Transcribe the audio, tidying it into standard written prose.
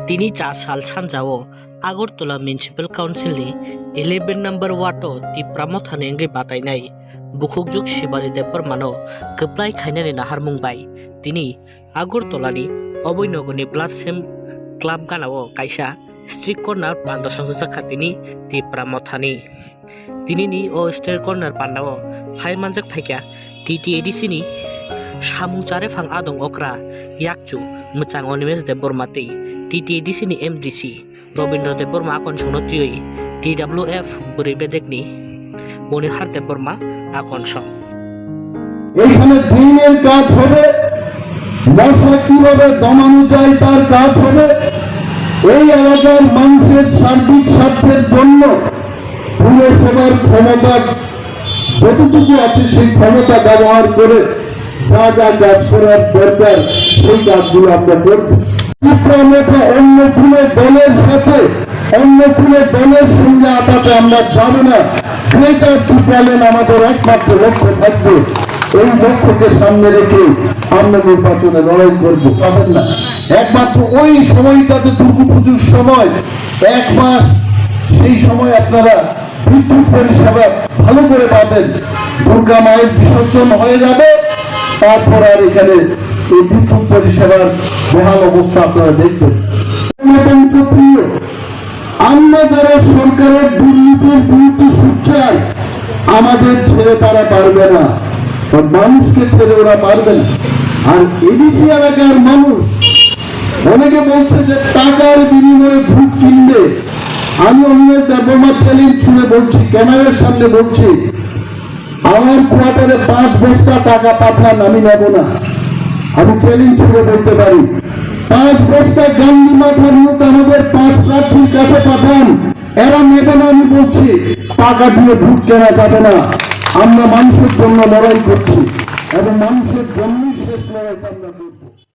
তিনি 4 साल सानजाओ आगरतला म्युनिसिपल काउन्सिलनि 11 नम्बर वार्डआव तिप्राम थानाय बातायनाय बुखुकजुग शिवानी देबबर्मानो गोप्लाय खायनानै नाहारमुंबाय তিনি आगरतलानि अभयनगरनि ब्लाड सेम क्लाब गानाव कायसा स्ट्रीट कर्नार पान्दा संसा खाथिनि तिप्राम थानि तिनिनि ओ स्ट्रीट कर्नार पान्दाव फाय मानजाक फायका TTADCनि सामुचारे फां आदं अक्रा याकचु मोचां अनिमेश देबबर्माति TTADCनि MDC रवीन्द्र देबबर्मा आकन संनतियै TWF बुरैबेदेकनि মনিহার দেববর্মা আকন সং এখানে ড্রেনের কাজ হবে, মশা কিভাবে দমানো যায় তার কাজ হবে। এই এলাকার মানুষের সার্বিক স্বার্থের জন্য পুরসভার ক্ষমতা যতটুকু আছে সেই ক্ষমতা ব্যবহার করে যা যা কাজ করার দরকার সেই কাজগুলো আমরা করব। অন্য কোনো দলের সাথে অন্য কোনো দলের সঙ্গে আপাতত আমরা যাব না। গ্রেটার ত্রিপুরাল্যান্ড আমাদের একমাত্র লক্ষ্য থাকবে। এই লক্ষ্যকে সামনে রেখে আমরা নির্বাচনে লড়াই করবো। পাবেন না একমাত্র ওই সময়টাতে দুর্গাপুজোর সময় 1 মাস, সেই সময় আপনারা বিদ্যুৎ পরিষেবা ভালো করে পাবেন। দুর্গা মায়ের বিসর্জন হয়ে যাবে, তারপর আর এখানে এই বিদ্যুৎ পরিষেবার বহাল অবস্থা আপনারা দেখবেন। আমরা যারা সরকারের দুর্নীতির বিরুদ্ধে সোচ্চার, আমাদের ছেড়ে তারা পারবে না, মানুষকে ছেড়ে ওরা পারবে না। আর এডিসি এলাকার মানুষ অনেকে বলছে যে টাকার বিনিময়ে ভোট কিনবে। আমি অনিমেষ দেববর্মা চ্যালেঞ্জ ছুঁড়ে বলছি, ক্যামেরার সামনে বলছি, আমার কোয়ার্টারে 5 বস্তা টাকা পাঠান, আমি নেব না। আমি চ্যালেঞ্জ ছুঁড়ে বলতে পারি 5 বস্তা গান্ধী মাথা নিয়ে আমাদের 5 প্রার্থীর কাছে পাঠান, এরা নেবে না। আমি বলছি টাকা দিয়ে ভোট কেনা যাবে না। আমরা মানুষের জন্য লড়াই করছি এবং মানুষের জন্যই শেষ লড়াইটা আমরা করছি।